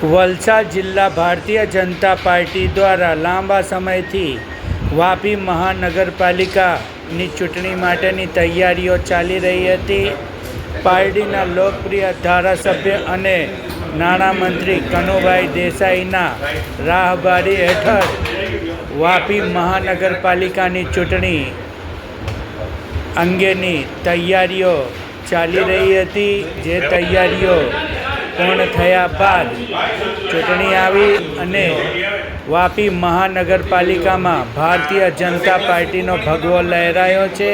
વલસાડ જિલ્લા ભારતીય જનતા પાર્ટી દ્વારા લાંબા સમયથી વાપી મહાનગરપાલિકાની ચૂંટણી માટેની તૈયારીઓ ચાલી રહી હતી. પાર્ટીના લોકપ્રિય ધારાસભ્ય અને નાણામંત્રી કનુભાઈ દેસાઈના રાહબરી હેઠળ વાપી મહાનગરપાલિકાની ચૂંટણી અંગેની તૈયારીઓ ચાલી રહી હતી. જે તૈયારીઓ પૂર્ણ થયા બાદ ચૂંટણી આવી અને વાપી મહાનગરપાલિકામાં ભારતીય જનતા પાર્ટીનો ભગવો લહેરાયો છે.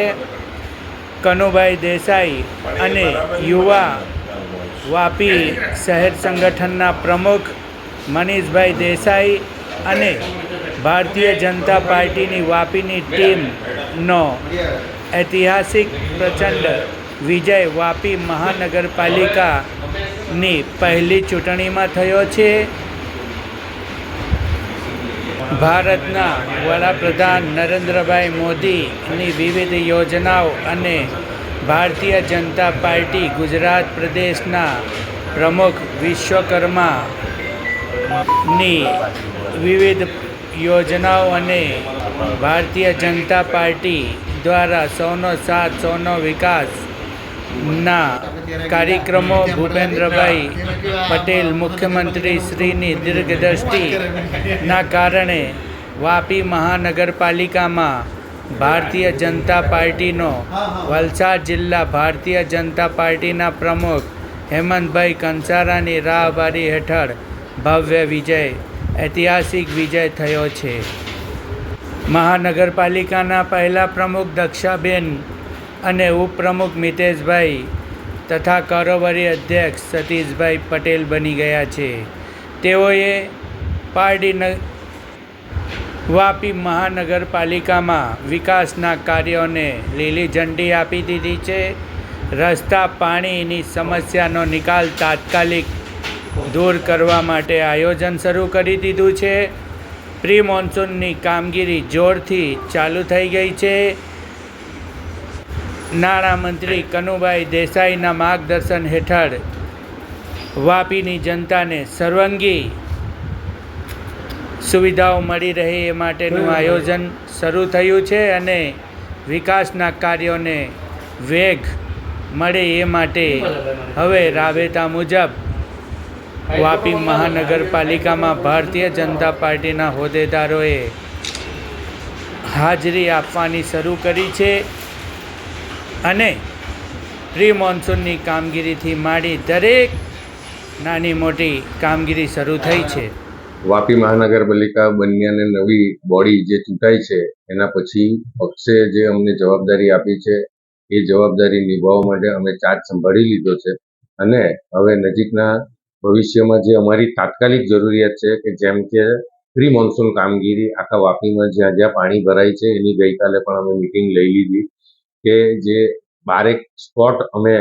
કનુભાઈ દેસાઈ અને યુવા વાપી શહેર સંગઠનના પ્રમુખ મનીષભાઈ દેસાઈ અને ભારતીય જનતા પાર્ટીની વાપીની ટીમનો ઐતિહાસિક પ્રચંડ વિજય વાપી મહાનગરપાલિકાની પહેલી ચૂંટણીમાં થયો છે. ભારતના વડાપ્રધાન નરેન્દ્રભાઈ મોદીની વિવિધ યોજનાઓ અને ભારતીય જનતા પાર્ટી ગુજરાત પ્રદેશના પ્રમુખ વિશ્વકર્માની વિવિધ યોજનાઓ અને ભારતીય જનતા પાર્ટી દ્વારા સૌનો સાથ સૌનો વિકાસના કાર્યક્રમો ભૂપેન્દ્રભાઈ પટેલ મુખ્યમંત્રી શ્રીની દીર્ઘદ્રષ્ટિના કારણે વાપી મહાનગરપાલિકામાં ભારતીય જનતા પાર્ટીનો વલસાડ જિલ્લા ભારતીય જનતા પાર્ટીના પ્રમુખ હેમંતભાઈ કંસારાની રાહબરી હેઠળ ભવ્ય વિજય ઐતિહાસિક વિજય થયો છે. મહાનગરપાલિકાના પહેલા પ્રમુખ દક્ષાબેન અને ઉપપ્રમુખ મિતેશભાઈ તથા કારોબારી અધ્યક્ષ સતીશભાઈ પટેલ બની ગયા છે. તેઓએ પાર્ટી વાપી મહાનગરપાલિકામાં વિકાસના કાર્યોને લીલી ઝંડી આપી દીધી છે. રસ્તા પાણીની સમસ્યાનો નિકાલ તાત્કાલિક દૂર કરવા માટે આયોજન શરૂ કરી દીધું છે. પ્રી મોન્સૂનની કામગીરી જોરથી ચાલુ થઈ ગઈ છે. નાણામંત્રી કનુભાઈ દેસાઈના માર્ગદર્શન હેઠળ વાપીની જનતાને સર્વાંગી સુવિધાઓ મળી રહે એ માટેનું આયોજન શરૂ થયું છે અને વિકાસના કાર્યોને વેગ મળે એ માટે હવે રાબેતા મુજબ વાપી મહાનગરપાલિકામાં ભારતીય જનતા પાર્ટીના હોદ્દેદારોએ હાજરી આપવાની શરૂ કરી છે અને પ્રી મોન્સૂનની કામગીરીથી માંડી દરેક નાની મોટી કામગીરી શરૂ થઈ છે. વાપી મહાનગરપાલિકા બન્યાને નવી બોડી જે ચૂંટાઈ છે એના પછી પક્ષે જે અમને જવાબદારી આપી છે એ જવાબદારી નિભાવવા માટે અમે ચાર્જ સંભાળી લીધો છે અને હવે નજીકના ભવિષ્યમાં જે અમારી તાત્કાલિક જરૂરિયાત છે કે જેમ કે પ્રી મોન્સૂન કામગીરી આખા વાપીમાં જ્યાં જ્યાં પાણી ભરાય છે એની ગઈકાલે પણ અમે મિટિંગ લઈ લીધી કે જે 12 સ્પોટ અમે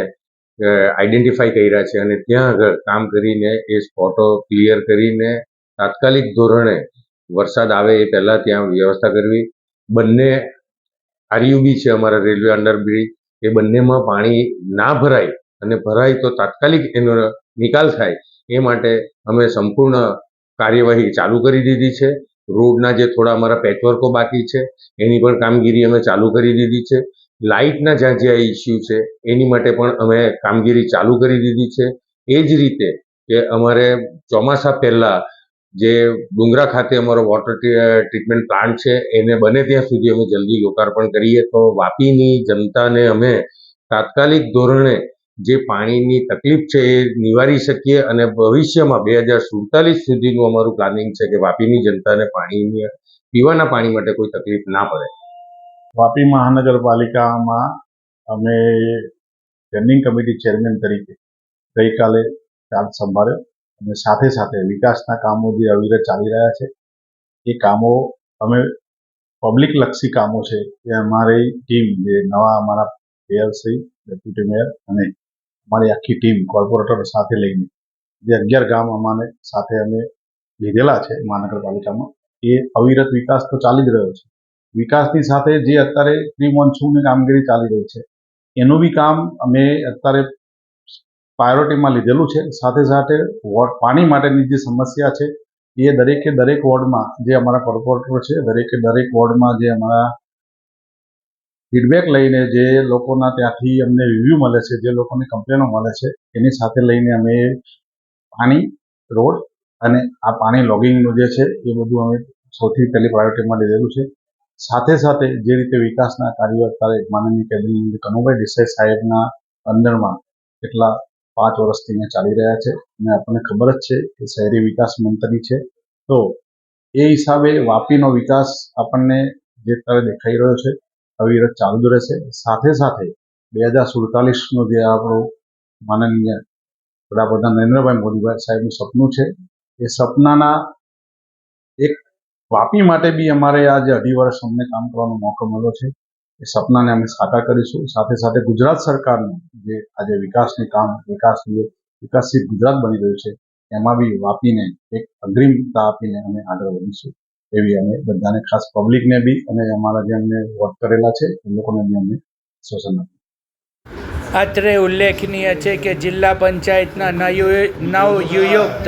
આઈડેન્ટિફાઈ કર્યા છે અને ત્યાં આગળ કામ કરીને એ સ્પોટો ક્લિયર કરીને તાત્કાલિક ધોરણે વરસાદ આવે એ પહેલાં ત્યાં વ્યવસ્થા કરવી. બંને આરયુબી છે અમારા રેલવે અંડરબ્રિજ એ બંનેમાં પાણી ના ભરાય અને ભરાય તો તાત્કાલિક એનો નિકાલ થાય એ માટે અમે સંપૂર્ણ કાર્યવાહી ચાલુ કરી દીધી છે. રોડના જે થોડા અમારા પેચવર્કો બાકી છે એની પણ કામગીરી અમે ચાલુ કરી દીધી છે. લાઇટના જ્યાં જ્યાં ઇસ્યુ છે એની માટે પણ અમે કામગીરી ચાલુ કરી દીધી છે. એ જ રીતે કે અમારે ચોમાસા પહેલાં જે ડુંગરા ખાતે અમારો વોટર ટ્રીટમેન્ટ પ્લાન્ટ છે એને બને ત્યાં સુધી અમે જલ્દી લોકાર્પણ કરીએ તો વાપીની જનતાને અમે તાત્કાલિક ધોરણે જે પાણીની તકલીફ છે એ નિવારી શકીએ અને ભવિષ્યમાં 2047 સુધીનું અમારું પ્લાનિંગ છે કે વાપીની જનતાને પાણીની પીવાના પાણી માટે કોઈ તકલીફ ના પડે. વાપી મહાનગરપાલિકામાં અમે સ્ટેન્ડિંગ કમિટી ચેરમેન તરીકે ગઈકાલે ચાર્જ સંભાળ્યો અને સાથે સાથે વિકાસના કામો જે અવિરત ચાલી રહ્યા છે એ કામો અમે પબ્લિકલક્ષી કામો છે એ અમારી ટીમ જે નવા અમારા મેયરશ્રી ડેપ્યુટી મેયર અને અમારી આખી ટીમ કોર્પોરેટર સાથે લઈને જે 11 ગામ અમારે સાથે અમે લીધેલા છે મહાનગરપાલિકામાં એ અવિરત વિકાસ તો ચાલી જ રહ્યો છે. વિકાસની સાથે જે અત્યારે પ્રી મોન્સૂનની કામગીરી ચાલી રહી છે એનું બી કામ અમે અત્યારે પ્રાયોરિટીમાં લીધેલું છે. સાથે સાથે પાણી માટેની જે સમસ્યા છે એ દરેકે દરેક વોર્ડમાં જે અમારા કોર્પોરેટરો છે દરેકે દરેક વોર્ડમાં જે અમારા ફીડબેક લઈને જે લોકોના ત્યાંથી અમને રિવ્યૂ મળે છે, જે લોકોને કમ્પ્લેનો મળે છે એની સાથે લઈને અમે પાણી, રોડ અને આ પાણી લોગિંગનું જે છે એ બધું અમે સૌથી પહેલી પ્રાયોરિટીમાં લીધેલું છે. સાથે સાથે જે રીતે વિકાસના કાર્યો અત્યારે માનનીય કેબિનેટ મંત્રી કનુભાઈ દેસાઈ સાહેબના અંદરમાં કેટલા 5 વર્ષથી અહીંયા ચાલી રહ્યા છે અને આપણને ખબર જ છે કે શહેરી વિકાસ મંત્રી છે, તો એ હિસાબે વાપીનો વિકાસ આપણને જે અત્યારે દેખાઈ રહ્યો છે અવિરત ચાલુ જ રહેશે. સાથે સાથે 2047નું જે આપણું માનનીય વડાપ્રધાન નરેન્દ્રભાઈ મોદીભાઈ સાહેબનું સપનું છે, એ સપનાના એક વાપી માટે બી અમારે આ જે 2.5 વર્ષ અમને કામ કરવાનો મોકો મળ્યો છે એ સપનાને અમે સાકાર કરીશું. સાથે સાથે ગુજરાત સરકારનું જે આજે વિકાસની કામ વિકાસશીલ ગુજરાત બની રહ્યું છે એમાં બી વાપીને એક અગ્રિમતા આપીને અમે આગળ વધીશું એવી અમે બધાને ખાસ પબ્લિકને બી અને અમારા જે અમને વોટ કરેલા છે એ લોકોને બી અમે સૂચન આપ્યું. અત્રે ઉલ્લેખનીય છે કે જિલ્લા પંચાયતના નવનિયુક્ત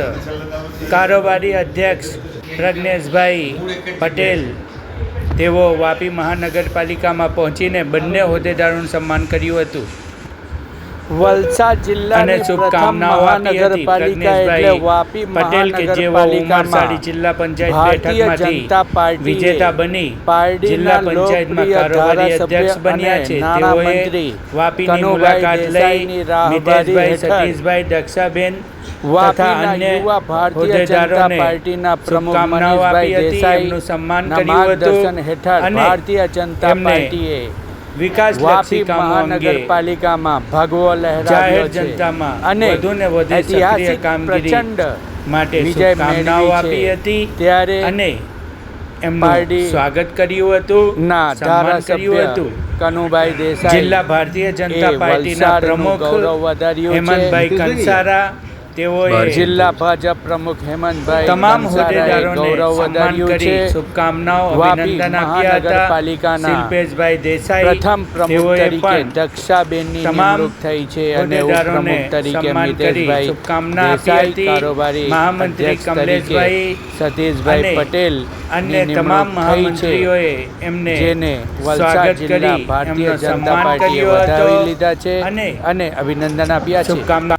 કારોબારી અધ્યક્ષ પ્રજ્ઞેશભાઈ પટેલ તેઓ વાપી મહાનગરપાલિકામાં પહોંચીને બંને હોદ્દેદારોનું સન્માન કર્યું હતું વલસાડ જિલ્લાની અને શુભકામનાઓ આપી હતી. પ્રજ્ઞેશભાઈ પટેલ કે જેઓ ઉમરસાડી જિલ્લા પંચાયત બેઠકમાંથી વિજેતા બની જિલ્લા પંચાયતમાં કારોબારી અધ્યક્ષ બન્યા છે, તેઓએ વાપીની મુલાકાત લઈ મિતેશભાઈ, સતીશભાઈ, દક્ષાબેન તથા અન્ય હોદ્દેદારોને શુભકામનાઓ આપી હતી, એમનું સન્માન કર્યું હતું અને ભારતીય જનતા પાર્ટીએ વિકાસલક્ષી કામો અંગે મહાનગરપાલિકામાં ભગવો જાહેર લહેરાવ્યો છે જનતામાં અને વધુ ને વધુ સક્રિય ઐતિહાસિક કામગીરી પ્રચંડ માટે વિજય શુભકામનાઓ મેળવી આપી છે. હતી ત્યારે અને એમનું પાર્ટી સ્વાગત કર્યું હતું, ના સન્માન કર્યું ધારાસભ્ય હતું. કનુભાઈ દેસાઈ જિલ્લા ભારતીય જનતા એ પાર્ટીના વલસાડનું પ્રમુખ ગૌરવ વધાર્યું છે. હેમંતભાઈ કંસારા તેઓએ જિલ્લા ભાજપ પ્રમુખ હેમંતભાઈ તમામ કંસારાએ હોદ્દેદારોને ગૌરવ સન્માન વધાર્યું કરી છે. શુભકામનાઓ, વાપી અભિનંદન આપ્યા હતા. મહાનગરપાલિકાના શિલ્પેશભાઈ દેસાઈ પ્રથમ પ્રમુખ તેઓએ તરીકે પણ દક્ષાબેનની તમામ નિમણૂક થઈ છે અને હોદ્દેદારોને ઉપપ્રમુખ તરીકે સન્માન કરી મિતેશભાઈ શુભકામના આપી દેસાઈ, હતી. કારોબારી મહામંત્રી અધ્યક્ષ તરીકે કમલેશભાઈ સતીશભાઈ અને પટેલ અન્ય તમામ મહામંત્રીઓએ એમને જેને વલસાડ સ્વાગત જિલ્લા કરી ભારતીય એમનો જનતા સન્માન પાર્ટીએ કર્યો હતો વધાવી લીધા છે અને અને અભિનંદન આપ્યા છે. શુભકામના